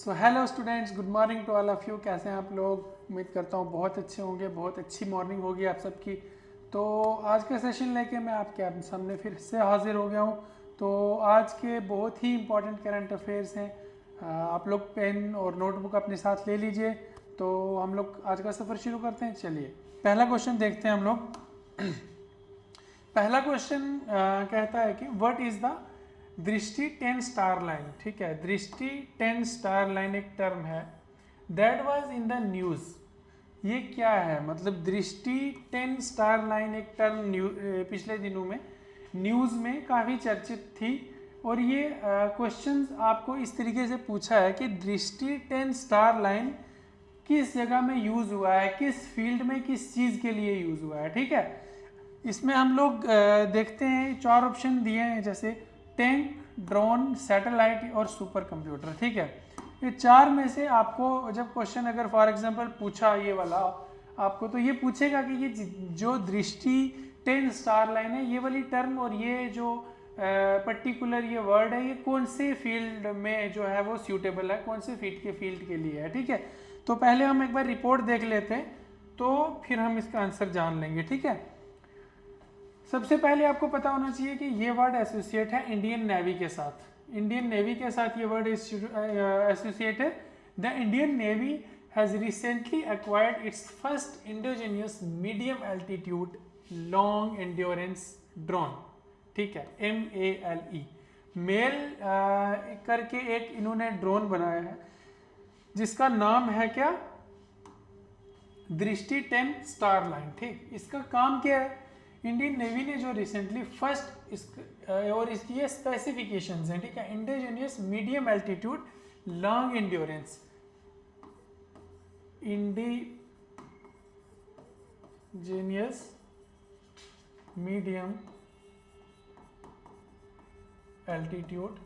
So hello students, good morning to all of you. कैसे हैं आप लोग? उम्मीद करता हूँ बहुत अच्छे होंगे, बहुत अच्छी मॉर्निंग होगी आप सबकी। तो आज का सेशन लेके मैं आपके सामने फिर से हाजिर हो गया हूँ। तो आज के बहुत ही इंपॉर्टेंट करंट अफेयर्स हैं। आप लोग पेन और नोटबुक अपने साथ ले लीजिए। तो हम लोग आज का सफ़र शुरू करते हैं। चलिए पहला क्वेश्चन देखते हैं हम लोग। पहला क्वेश्चन कहता है कि what is the Drishti 10 star line. ठीक है, दृष्टि 10 स्टार लाइन एक टर्म है that was in the news. ये क्या है? मतलब दृष्टि 10 स्टार लाइन एक टर्म पिछले दिनों में न्यूज़ में काफ़ी चर्चित थी। और ये क्वेश्चन आपको इस तरीके से पूछा है कि दृष्टि 10 स्टार लाइन किस जगह में यूज़ हुआ है, किस फील्ड में, किस चीज़ के लिए यूज़ हुआ है। ठीक है, इसमें हम लोग देखते हैं 4 ऑप्शन दिए हैं, जैसे टैंक, ड्रोन, सैटेलाइट और सुपर कंप्यूटर। ठीक है, ये 4 में से आपको जब क्वेश्चन अगर फॉर एग्जांपल पूछा ये वाला आपको, तो ये पूछेगा कि ये जो दृष्टि 10 स्टार लाइन है, ये वाली टर्म और ये जो पर्टिकुलर ये वर्ड है, ये कौन से फील्ड में जो है वो सूटेबल है, कौन से फील्ड के लिए है। ठीक है, तो पहले हम एक बार रिपोर्ट देख लेते हैं, तो फिर हम इसका आंसर जान लेंगे। ठीक है, सबसे पहले आपको पता होना चाहिए कि ये वर्ड एसोसिएट है इंडियन नेवी के साथ। इंडियन नेवी के साथ ये वर्ड एसोसिएट है। The Indian Navy has recently acquired its first indigenous medium altitude long endurance drone. ठीक है, MALE मेल करके एक इन्होंने ड्रोन बनाया है जिसका नाम है क्या? दृष्टि 10 स्टार लाइन। ठीक, इसका काम क्या है? इंडियन नेवी ने जो रिसेंटली और इसकी ये स्पेसिफिकेशंस हैं। ठीक है, indigenous medium altitude long endurance, indigenous medium altitude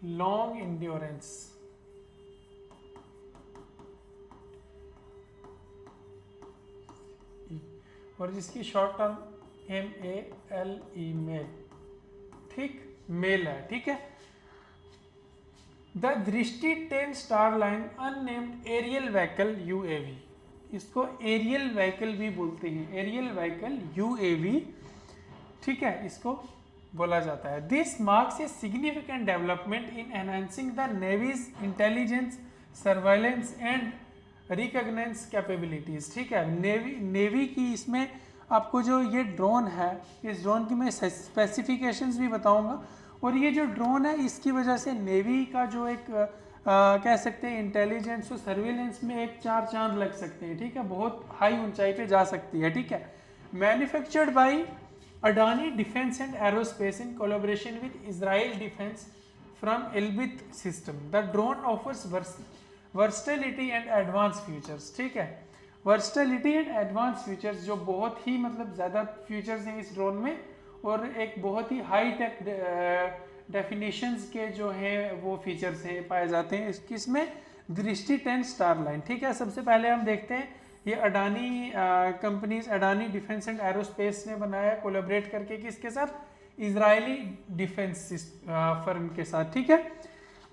long endurance, और जिसकी शॉर्ट टर्म MALE मेल। ठीक, मेल है। ठीक है, the Drishti 10 star line unnamed aerial vehicle UAV, इसको एरियल व्हीकल भी बोलते हैं, एरियल व्हीकल UAV। ठीक है, इसको बोला जाता है। This marks a significant development in enhancing the navy's intelligence, surveillance and recognise capabilities. ठीक है, नेवी की इसमें आपको जो ये ड्रोन है, इस ड्रोन की मैं स्पेसिफिकेशंस भी बताऊंगा। और ये जो ड्रोन है, इसकी वजह से नेवी का जो एक कह सकते हैं इंटेलिजेंस और सर्विलेंस में एक 4 चांद लग सकते हैं। ठीक है, बहुत हाई ऊंचाई पे जा सकती है। ठीक है, manufactured by Adani Defence and Aerospace in collaboration with Israel defence from Elbit system. The drone offers versatility and advance features. ठीक है, वर्सटिलिटी एंड एडवांस फीचर्स, जो बहुत ही मतलब ज़्यादा फीचर्स हैं इस ड्रोन में, और एक बहुत ही हाई टेक डेफिनेशंस के जो हैं वो फीचर्स हैं पाए जाते हैं इसमें दृष्टि 10 स्टार लाइन। ठीक है, सबसे पहले हम देखते हैं ये Adani companies, Adani Defence and aerospace ने बनाया कोलैबोरेट करके, किसके साथ? इजरायली डिफेंस फर्म के साथ। ठीक है,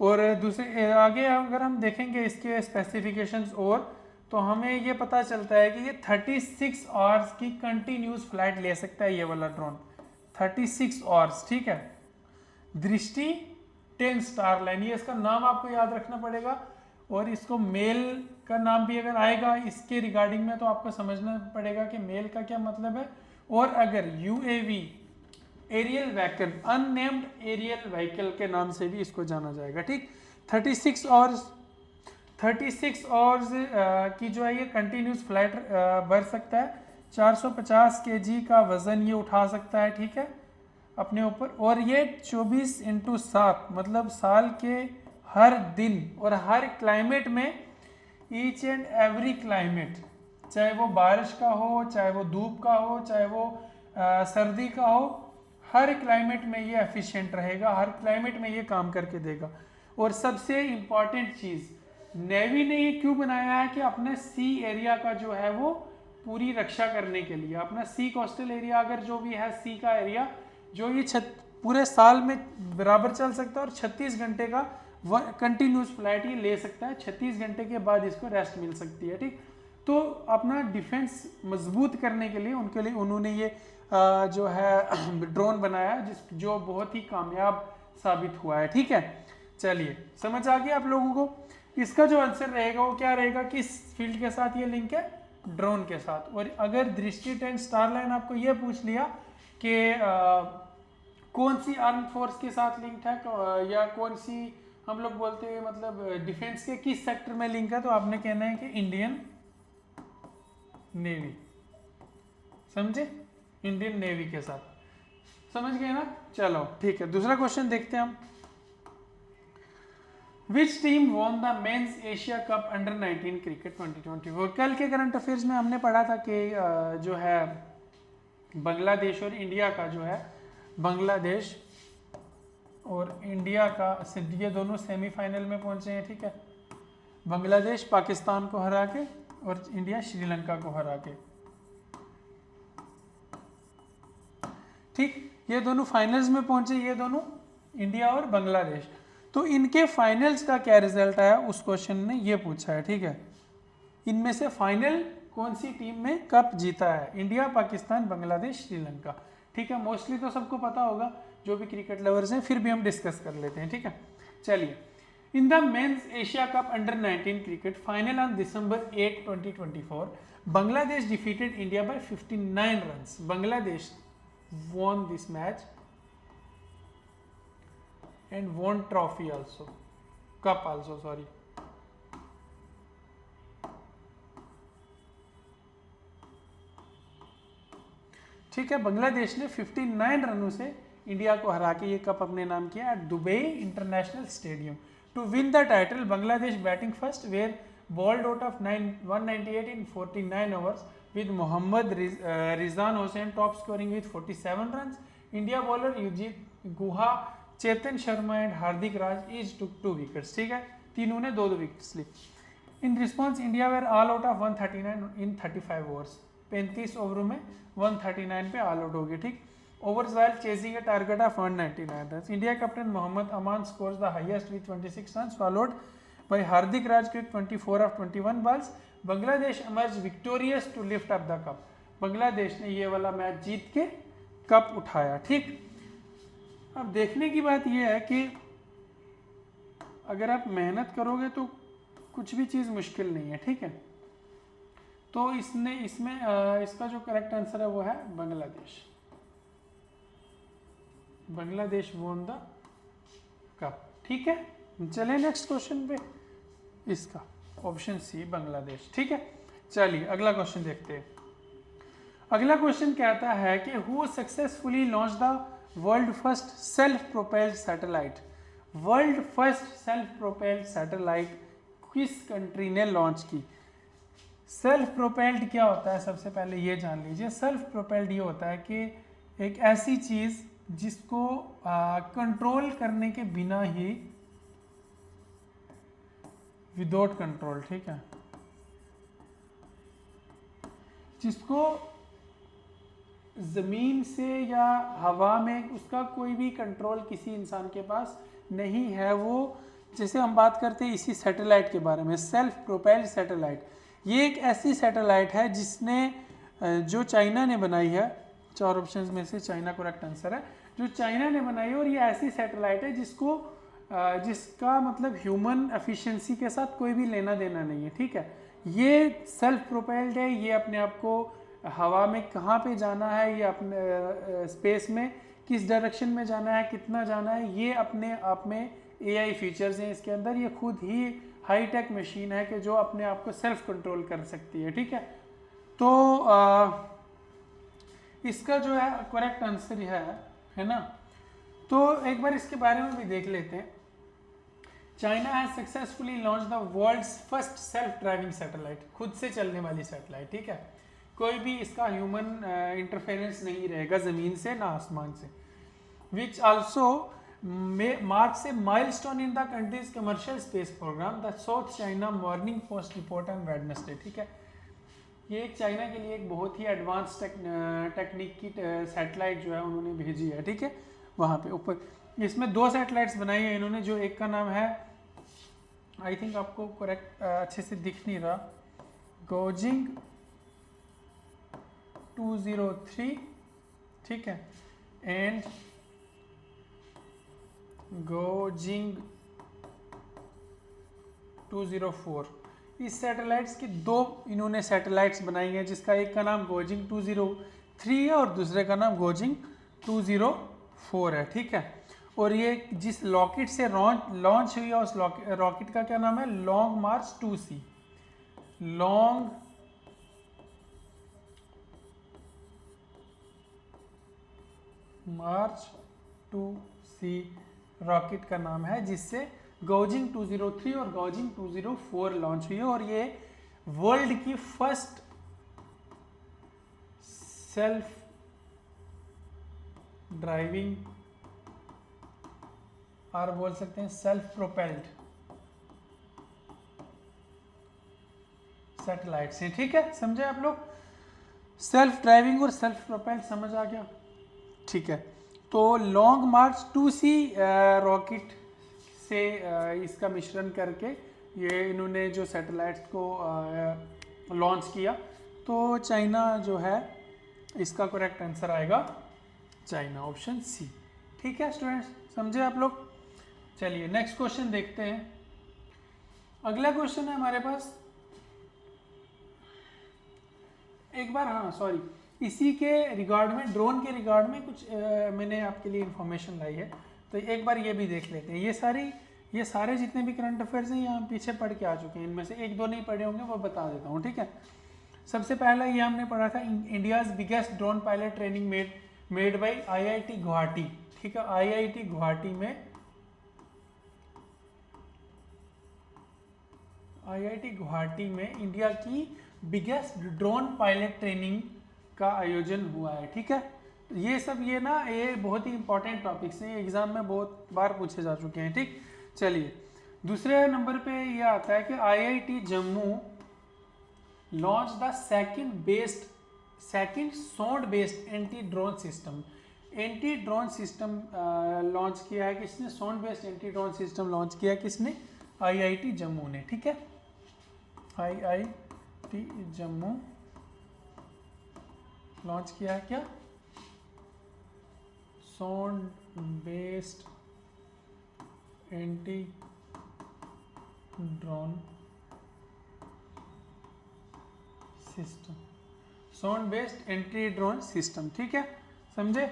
और दूसरे आगे अगर हम देखेंगे इसके स्पेसिफिकेशंस और, तो हमें ये पता चलता है कि ये 36 आवर्स की कंटिन्यूस फ्लाइट ले सकता है ये वाला ड्रोन, 36 आवर्स। ठीक है, दृष्टि 10 स्टार लाइन, ये इसका नाम आपको याद रखना पड़ेगा। और इसको मेल का नाम भी अगर आएगा इसके रिगार्डिंग में, तो आपको समझना पड़ेगा कि मेल का क्या मतलब है। और अगर UAV aerial vehicle, unnamed aerial vehicle के नाम से भी इसको जाना जाएगा। ठीक, 36 आवर्स की जो है ये कंटिन्यूस फ्लाइट भर सकता है। 450 kg का वजन ये उठा सकता है। ठीक है, अपने ऊपर। और ये 24x7 मतलब साल के हर दिन और हर क्लाइमेट में, ईच एंड एवरी क्लाइमेट, चाहे वो बारिश का हो, चाहे वो धूप का हो, चाहे वो सर्दी का हो, हर क्लाइमेट में ये एफिशिएंट रहेगा, हर क्लाइमेट में ये काम करके देगा। और सबसे इम्पॉर्टेंट चीज़, नेवी ने ये क्यों बनाया है कि अपने सी एरिया का जो है वो पूरी रक्षा करने के लिए, अपना सी कोस्टल एरिया अगर जो भी है, सी का एरिया जो ये पूरे साल में बराबर चल सकता है और 36 घंटे का कंटिन्यूस फ्लाइट ये ले सकता है। 36 घंटे के बाद इसको रेस्ट मिल सकती है, ठीक। तो अपना डिफेंस मजबूत करने के लिए उनके लिए उन्होंने ये जो है ड्रोन बनाया, जो बहुत ही कामयाब साबित हुआ है, ठीक है। चलिए समझ आ गया आप लोगों को। इसका जो आंसर रहेगा वो क्या रहेगा, किस फील्ड के साथ ये लिंक है, ड्रोन के साथ। और अगर दृष्टि 10 स्टार लाइन आपको ये पूछ लिया कि कौन सी आर्म फोर्स के साथ लिंक है या कौन सी हम लोग बोलते हैं मतलब डिफेंस के किस सेक्टर में लिंक है, तो आपने कहना है कि इंडियन नेवी। समझे, इंडियन नेवी के साथ। समझ गए ना। चलो ठीक है, दूसरा क्वेश्चन देखते हैं हम। Which team won the men's Asia cup under 19 cricket 2024। कल के करंट अफेयर्स में हमने पढ़ा था कि जो है बांग्लादेश और इंडिया का जो है, बांग्लादेश और इंडिया का ये दोनों सेमीफाइनल में पहुंचे हैं, ठीक है। बांग्लादेश पाकिस्तान को हरा के और इंडिया श्रीलंका को हरा के, ठीक। ये दोनों फाइनल्स में पहुंचे, ये दोनों इंडिया और बांग्लादेश। तो इनके फाइनल्स का क्या रिजल्ट आया उस क्वेश्चन ने ये पूछा है, ठीक है। इनमें से फाइनल कौन सी टीम में कप जीता है, इंडिया, पाकिस्तान, बांग्लादेश, श्रीलंका, ठीक है। मोस्टली तो सबको पता होगा जो भी क्रिकेट लवर्स हैं, फिर भी हम डिस्कस कर लेते हैं, ठीक है। चलिए, in the men's Asia cup under 19 cricket final on December 8, 2024, Bangladesh defeated India by 59 runs. Bangladesh won this match and won trophy also, cup also, sorry. ठीक है, बांग्लादेश ने 59 रनों से इंडिया को हरा के ये कप अपने नाम किया at Dubai international stadium. To win the title Bangladesh batting first were bowled out of 198 in 49 overs with Mohammad Rizan Hossain top scoring with 47 runs. India bowler Yujit Guha, Chetan Sharma and Hardik Raj each took 2 wickets, ठीक है। तीनों ने 2-2 wickets ली। In response India were all out of 139 in 35 overs. 35 ओवरों में 139 पे all out हो गए, ठीक। Overs while chasing a target of 199 run. India captain Mohammad Aman scores the highest with 26 run, followed by Hardik Raj के 24 of 21 balls। Bangladesh emerged victorious to lift up the cup। Bangladesh ने ये वाला मैच जीत के कप उठाया, ठीक। अब देखने की बात यह है कि अगर आप मेहनत करोगे तो कुछ भी चीज़ मुश्किल नहीं है, ठीक है। तो इसका जो करेक्ट आंसर है वो है Bangladesh. Bangladesh won the cup, ठीक है। चले नेक्स्ट क्वेश्चन पे, इसका ऑप्शन सी बांग्लादेश, ठीक है। चलिए अगला क्वेश्चन देखते हैं। अगला क्वेश्चन कहता है कि who successfully launch the world first self propelled satellite. World first self propelled satellite किस कंट्री ने लॉन्च की। सेल्फ प्रोपेल्ड क्या होता है, सबसे पहले ये जान लीजिए। सेल्फ प्रोपेल्ड ये होता है कि एक ऐसी चीज जिसको कंट्रोल करने के बिना ही, विदाउट कंट्रोल, ठीक है, जिसको जमीन से या हवा में उसका कोई भी कंट्रोल किसी इंसान के पास नहीं है। वो जैसे हम बात करते हैं इसी सैटेलाइट के बारे में, सेल्फ प्रोपेल्ड सैटेलाइट। ये एक ऐसी सैटेलाइट है जिसने जो चाइना ने बनाई है, 4 ऑप्शंस में से चाइना करेक्ट आंसर है, जो चाइना ने बनाई है। और ये ऐसी सैटेलाइट है जिसका मतलब ह्यूमन एफिशिएंसी के साथ कोई भी लेना देना नहीं है, ठीक है। ये सेल्फ प्रोपेल्ड है, ये अपने आप को हवा में कहाँ पे जाना है, ये अपने स्पेस में किस डायरेक्शन में जाना है, कितना जाना है, ये अपने आप में एआई फीचर्स हैं इसके अंदर। ये खुद ही हाई टेक मशीन है कि जो अपने आप को सेल्फ कंट्रोल कर सकती है, ठीक है। तो इसका जो है करेक्ट आंसर है ना। तो एक बार इसके बारे में भी देख लेते हैं। China has successfully launch the world's first self driving satellite, खुद से चलने वाली सैटेलाइट, ठीक है। कोई भी इसका ह्यूमन इंटरफेरेंस नहीं रहेगा ज़मीन से ना आसमान से। Which also marks a milestone in the country's commercial space programme, the south China morning post report on Wednesday, ठीक है। ये एक चाइना के लिए एक बहुत ही एडवांस टेक्निक की सैटेलाइट जो है उन्होंने भेजी है, ठीक है। वहाँ पे ऊपर। इसमें 2 सैटेलाइट्स बनाई है इन्होंने, जो एक का नाम है, आई थिंक आपको करेक्ट अच्छे से दिख नहीं रहा, गोजिंग 203, ठीक है, एंड गोजिंग 204। इस सैटेलाइट्स की 2 इन्होंने सैटेलाइट्स बनाई हैं, जिसका एक का नाम गोजिंग 203 है और दूसरे का नाम गोजिंग 204 है, ठीक है। और ये जिस रॉकेट से लॉन्च हुई है उस रॉकेट का क्या नाम है, लॉन्ग मार्च 2C। लॉन्ग मार्च 2C रॉकेट का नाम है, जिससे गोजिंग 203 और गोजिंग 204 लॉन्च हुई है। और ये वर्ल्ड की फर्स्ट सेल्फ ड्राइविंग, और बोल सकते हैं सेल्फ प्रोपेल्ड सैटेलाइट्स हैं, ठीक है। समझे आप लोग, सेल्फ ड्राइविंग और सेल्फ प्रोपेल्ड समझ आ गया, ठीक है। तो लॉन्ग मार्च 2C रॉकेट से इसका मिश्रण करके ये इन्होंने जो सैटेलाइट्स को लॉन्च किया। तो चाइना जो है, इसका करेक्ट आंसर आएगा चाइना, ऑप्शन सी, ठीक है स्टूडेंट्स, समझे आप लोग। चलिए नेक्स्ट क्वेश्चन देखते हैं। अगला क्वेश्चन है हमारे पास, एक बार, हाँ सॉरी, इसी के रिगार्ड में, ड्रोन के रिगार्ड में कुछ मैंने आपके लिए इंफॉर्मेशन लाई है, तो एक बार ये भी देख लेते हैं। ये सारे जितने भी करंट अफेयर्स हैं, ये हम पीछे पढ़ के आ चुके हैं, इनमें से 1-2 नहीं पढ़े होंगे, वो बता देता हूँ, ठीक है। सबसे पहला ये हमने पढ़ा था, India's biggest drone pilot training made by IIT Guwahati, ठीक है। IIT गुवाहाटी में इंडिया की बिगेस्ट ड्रोन पायलट ट्रेनिंग का आयोजन हुआ है, ठीक है। ये सब ये बहुत ही इंपॉर्टेंट टॉपिक्स हैं, एग्जाम में बहुत बार पूछे जा चुके हैं, ठीक। चलिए दूसरे नंबर पे ये आता है कि IIT Jammu launch the second sound based anti drone system. Anti drone system launch किया है किसने, sound based anti drone system launch किया है किसने, IIT जम्मू ने, ठीक है। IIT जम्मू लॉन्च किया है क्या, sound based anti drone system, sound based anti drone system, ठीक है, समझे,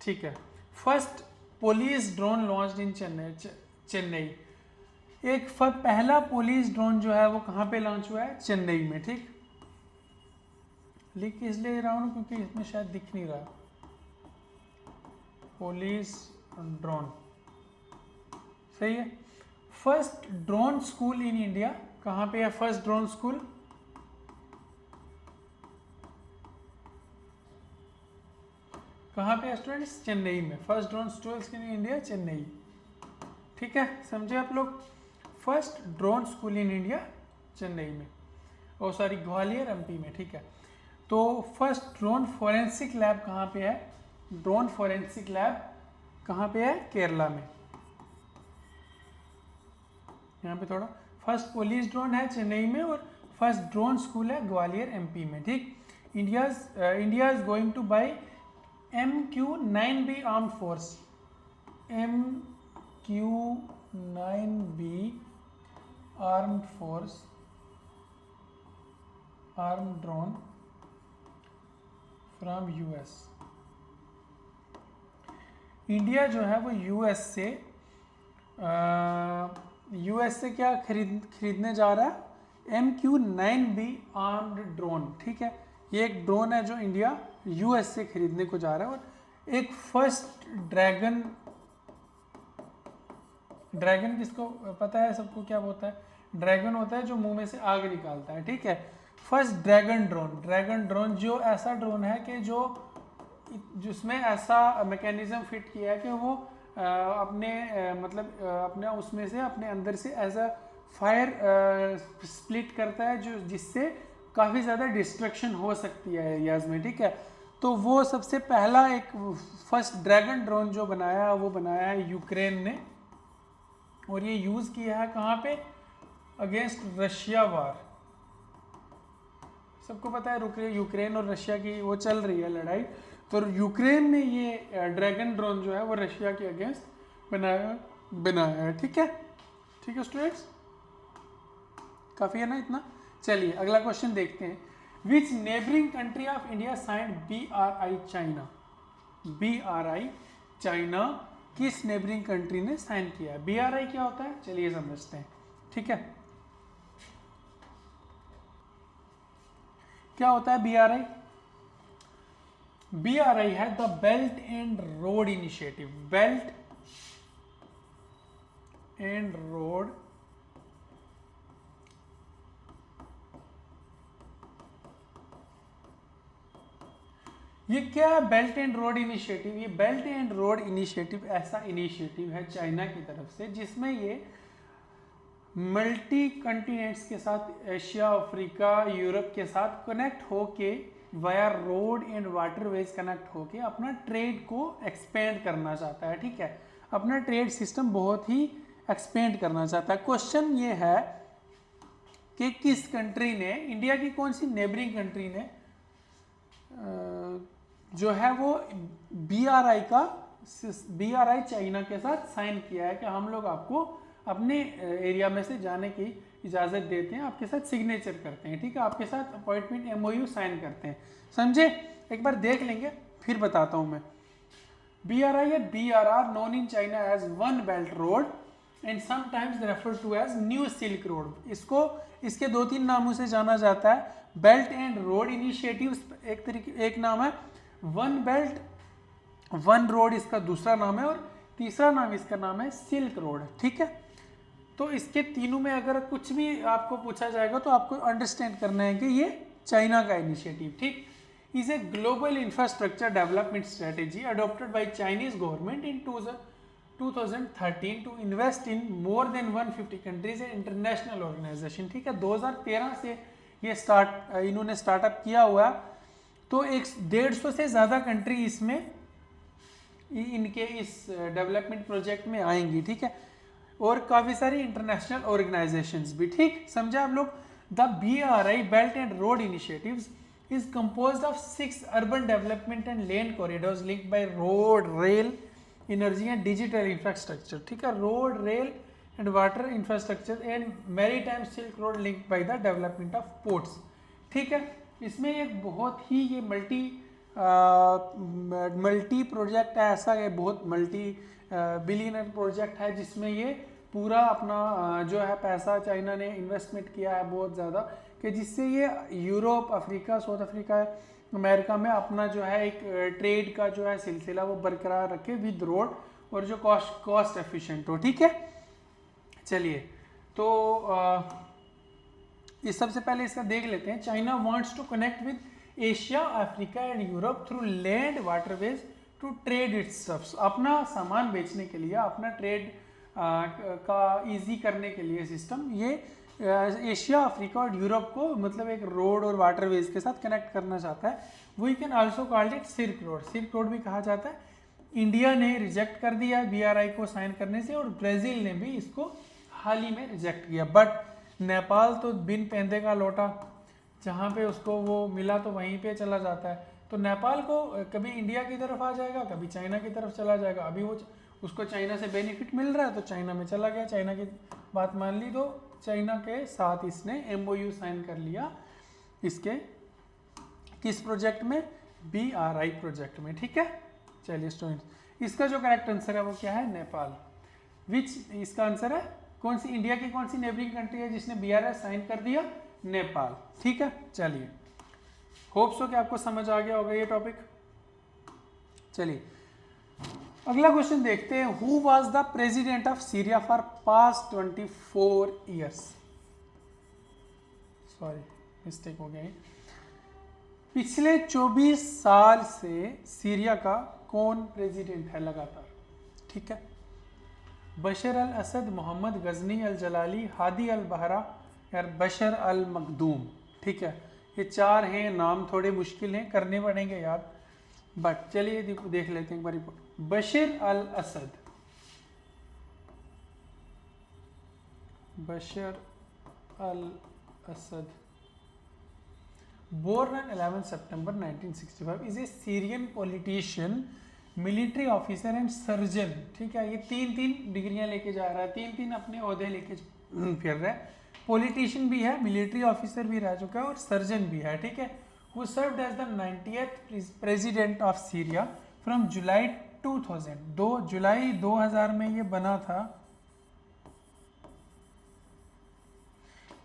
ठीक है। First police drone launch in Chennai. एक पहला पुलिस ड्रोन जो है वो कहाँ पे लॉन्च हुआ है, चेन्नई में, ठीक। लिख इसलिए रहा हूँ क्योंकि इसमें शायद दिख नहीं रहा, पुलिस ड्रोन, सही है। First drone school in India, कहाँ पे है फर्स्ट ड्रोन स्कूल, कहाँ पे है स्टूडेंट्स, चेन्नई में। First drone school in India, Chennai, ठीक है, समझे आप लोग। First drone school in India Chennai में, ओ सॉरी ग्वालियर MP में, ठीक है। तो फर्स्ट ड्रोन फॉरेंसिक लैब कहाँ पे है, ड्रोन फॉरेंसिक लैब कहाँ पे है, केरला में। यहाँ पे थोड़ा, फर्स्ट पुलिस ड्रोन है चेन्नई में और फर्स्ट ड्रोन स्कूल है ग्वालियर MP में, ठीक। India is going two by MQ-9B armed force, MQ-9B armed force, armed drone from US। India जो है वो US से क्या खरीदने जा रहा है, MQ-9B आर्म्ड ड्रोन, ठीक है। ये एक ड्रोन है जो इंडिया US से खरीदने को जा रहा है। और एक फर्स्ट ड्रैगन किसको पता है सबको, क्या होता है, ड्रैगन होता है जो मुंह में से आग निकालता है, ठीक है। फर्स्ट ड्रैगन ड्रोन जो ऐसा ड्रोन है कि जिसमें ऐसा मैकेनिज्म फिट किया है कि वो अपने उसमें से अपने अंदर से एज अ फायर स्प्लिट करता है, जो जिससे काफ़ी ज़्यादा डिस्ट्रक्शन हो सकती है एरियाज में, ठीक है। तो वो सबसे पहला एक फर्स्ट ड्रैगन ड्रोन जो बनाया वो बनाया है यूक्रेन ने, और ये यूज़ किया है कहाँ पे, अगेंस्ट रशिया वार। सबको पता है यूक्रेन और रशिया की वो चल रही है लड़ाई, तो यूक्रेन ने ये ड्रैगन ड्रोन जो है वो रशिया के अगेंस्ट बनाया है। ठीक है, ठीक है स्टूडेंट्स, काफ़ी है ना इतना। चलिए अगला क्वेश्चन देखते हैं। विच neighbouring country of India signed BRI China? BRI China किस नेबरिंग कंट्री ने साइन किया है? BRI क्या होता है चलिए समझते हैं। ठीक है, क्या होता है BRI? BRI है the belt and road initiative. Belt and road ये क्या है? Belt and road initiative. ये बेल्ट एंड रोड इनिशिएटिव ऐसा इनिशिएटिव है चाइना की तरफ से जिसमें ये मल्टी कंटिनेंट्स के साथ, एशिया, अफ्रीका, यूरोप के साथ कनेक्ट होके via road and waterways connect होके अपना ट्रेड को एक्सपेंड करना चाहता है। ठीक है, अपना ट्रेड सिस्टम बहुत ही एक्सपेंड करना चाहता है। क्वेश्चन ये है कि किस कंट्री ने, इंडिया की कौन सी नेबरिंग कंट्री ने जो है वो BRI चाइना के साथ साइन किया है कि हम लोग आपको अपने एरिया में से जाने की इजाज़त देते हैं, आपके साथ सिग्नेचर करते हैं। ठीक है, आपके साथ अपॉइंटमेंट MOU साइन करते हैं। समझे? एक बार देख लेंगे फिर बताता हूँ मैं। BRI या BRR known in China as one belt road and sometimes refer to as new silk road. इसको इसके 2-3 नामों से जाना जाता है। बेल्ट एंड रोड इनिशिएटिव्स एक नाम है, वन बेल्ट वन रोड इसका दूसरा नाम है, और तीसरा नाम इसका नाम है सिल्क रोड। ठीक है, तो इसके तीनों में अगर कुछ भी आपको पूछा जाएगा तो आपको अंडरस्टैंड करना है कि ये चाइना का इनिशिएटिव, ठीक, is a global infrastructure development strategy adopted by Chinese government in 2013 to invest in more than 150 countries and international organisation. ठीक है, 2013 से ये इन्होंने स्टार्टअप किया हुआ, तो 150 से ज़्यादा कंट्री इसमें इनके इस डेवलपमेंट प्रोजेक्ट में आएंगी। ठीक है, और काफ़ी सारी इंटरनेशनल ऑर्गेनाइजेशंस भी। ठीक, समझा आप लोग? The BRI belt and road initiatives is composed of 6 urban development and land corridors linked by road, rail, energy and digital infrastructure. ठीक है, road, rail and water infrastructure and maritime silk road linked by the development of ports. ठीक है, इसमें एक बहुत ही ये multi project है, ऐसा है बहुत मल्टी बिलियनर प्रोजेक्ट है जिसमें ये पूरा अपना जो है पैसा चाइना ने इन्वेस्टमेंट किया है बहुत ज़्यादा, कि जिससे ये Europe, Africa, south Africa, America में अपना जो है एक ट्रेड का जो है सिलसिला वो बरकरार रखे विद रोड, और जो कॉस्ट एफिशिएंट हो। ठीक है, चलिए तो इस सबसे पहले इसका देख लेते हैं। China wants to connect with Asia, Africa and Europe through land waterways to trade its stuffs. अपना सामान बेचने के लिए, अपना ट्रेड का इजी करने के लिए सिस्टम ये एशिया, अफ्रीका और यूरोप को मतलब एक रोड और वाटरवेज के साथ कनेक्ट करना चाहता है। We can also called it silk road. Silk road भी कहा जाता है। इंडिया ने रिजेक्ट कर दिया BRI को साइन करने से, और ब्राज़ील ने भी इसको हाल ही में रिजेक्ट किया। बट नेपाल तो बिन पैंदे का लौटा, जहाँ पे उसको वो मिला तो वहीं पे चला जाता है। तो नेपाल को कभी इंडिया की तरफ आ जाएगा, कभी चाइना की तरफ चला जाएगा। अभी वो उसको चाइना से बेनिफिट मिल रहा है तो चाइना में चला गया, चाइना की बात मान ली, तो चाइना के साथ इसने MOU साइन कर लिया इसके किस प्रोजेक्ट में, BRI प्रोजेक्ट में। ठीक है, चलिए स्टूडेंट्स, इसका जो करेक्ट आंसर है वो क्या है, नेपाल। विच इसका आंसर है कौन सी, इंडिया की कौन सी नेबरिंग कंट्री है जिसने BRI साइन कर दिया, नेपाल। ठीक है, चलिए होप सो कि आपको समझ आ गया होगा ये टॉपिक। चलिए अगला क्वेश्चन देखते हैं। Who was the president of Syria for past 24 years? Sorry mistake हो गई। पिछले 24 साल से सीरिया का कौन प्रेसिडेंट है लगातार? ठीक है, बशर अल असद, मोहम्मद गजनी अल जलाली, हादी अल बहरा या बशर अल मखदूम। ठीक है, ये 4 हैं नाम, थोड़े मुश्किल हैं, करने पड़ेंगे याद। बट चलिए देख लेते हैं एक बार report. Bashar al Assad, Bashar al Assad born on 11 September 1965 is a Syrian politician, military officer and surgeon. ठीक है, ये तीन डिग्रियां लेके जा रहा है, तीन अपने ओहदे लेके फिर रहा है। पॉलिटिशियन भी है, मिलिट्री ऑफिसर भी रह चुका है और सर्जन भी है। ठीक है, वो served as the 90th president of Syria from July 2000, 2 जुलाई 2000 में ये बना था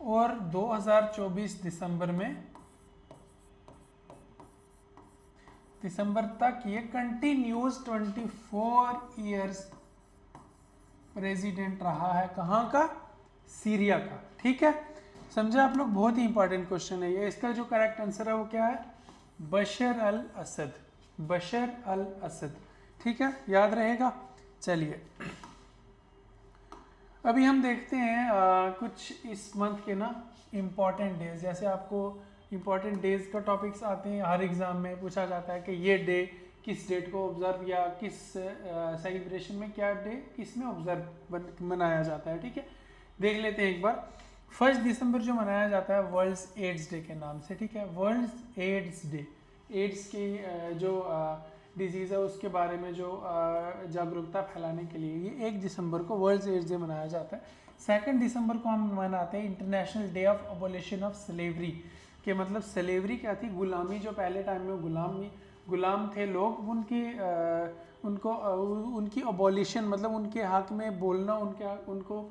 और 2024 दिसंबर तक ये कंटिन्यूस 24 इयर्स प्रेसिडेंट रहा है। कहाँ का? सीरिया का। ठीक है, समझे आप लोग? बहुत ही इंपॉर्टेंट क्वेश्चन है ये। इसका जो करेक्ट आंसर है वो क्या है? बशर al Assad, Bashar al Asad. ठीक है, याद रहेगा। चलिए अभी हम देखते हैं कुछ इस मंथ के ना इम्पॉर्टेंट डेज। जैसे आपको इम्पॉर्टेंट डेज का टॉपिक्स आते हैं, हर एग्ज़ाम में पूछा जाता है कि ये डे किस डेट को ऑब्ज़र्व या किस सेलिब्रेशन में, क्या डे किस में ऑब्ज़र्व मनाया जाता है। ठीक है, देख लेते हैं एक बार। 1 दिसंबर जो मनाया जाता है वर्ल्ड एड्स डे के नाम से। ठीक है, वर्ल्ड एड्स डे, एड्स की जो डिजीज़ है उसके बारे में जो जागरूकता फैलाने के लिए ये 1 दिसंबर को वर्ल्ड एड्स डे मनाया जाता है। 2 दिसंबर को हम मनाते हैं international day of abolition of slavery, कि मतलब स्लेवरी क्या थी? गुलामी। जो पहले टाइम में गुलाम थे लोग, उनकी अबॉलिशन मतलब उनके हक में बोलना, उनको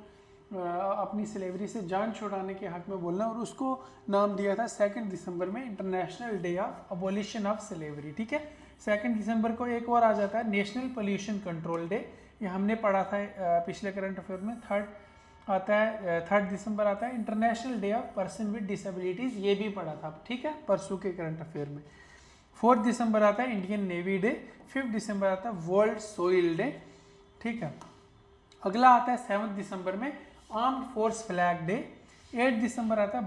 अपनी स्लेवरी से जान छुड़ाने के हक में बोलना, और उसको नाम दिया था 2 दिसंबर में international day of abolition of slavery. ठीक है, 2 दिसंबर को एक और आ जाता है नेशनल पोल्यूशन कंट्रोल डे। ये हमने पढ़ा था पिछले करंट अफेयर में। 3 दिसंबर आता है international day of person with disabilities, ये भी पढ़ा था। ठीक है, परसों के करंट अफेयर में। 4 दिसंबर आता है इंडियन नेवी डे। 5 दिसंबर आता है वर्ल्ड सोइल डे। ठीक है, अगला आता है 7 दिसंबर में आर्म्ड फोर्स फ्लैग डे। 8 दिसंबर आता है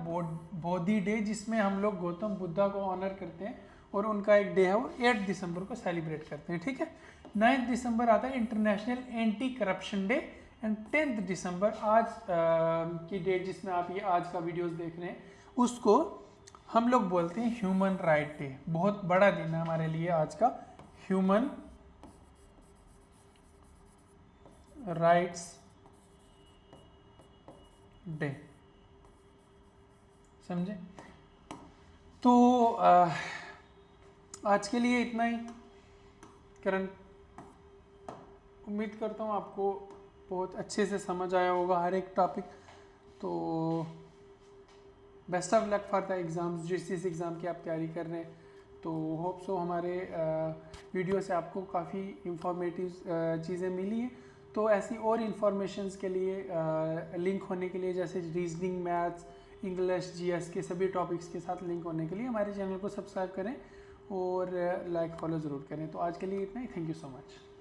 बोधि डे, जिसमें हम लोग गौतम बुद्धा को ऑनर करते हैं और उनका एक डे है वो 8 दिसंबर को सेलिब्रेट करते हैं। ठीक है, 9 दिसंबर आता है international anti corruption day. And 10 दिसंबर आज की डेट जिसमें आप ये आज का वीडियोस देख रहे हैं, उसको हम लोग बोलते हैं ह्यूमन राइट डे। बहुत बड़ा दिन है हमारे लिए आज का, ह्यूमन राइट्स डे। समझे? तो आज के लिए इतना ही। करंट उम्मीद करता हूँ आपको बहुत अच्छे से समझ आया होगा हर एक टॉपिक। तो best of luck for the exams, जिस एग्ज़ाम की आप तैयारी कर रहे हैं। तो होप सो हमारे वीडियो से आपको काफ़ी इंफॉर्मेटिव चीज़ें मिली हैं। तो ऐसी और इन्फॉर्मेशंस के लिए लिंक होने के लिए, जैसे रीजनिंग, मैथ्स, इंग्लिश, जीएस के सभी टॉपिक्स के साथ लिंक होने के लिए हमारे चैनल को सब्सक्राइब करें और लाइक फॉलो ज़रूर करें। तो आज के लिए इतना ही। Thank you so much.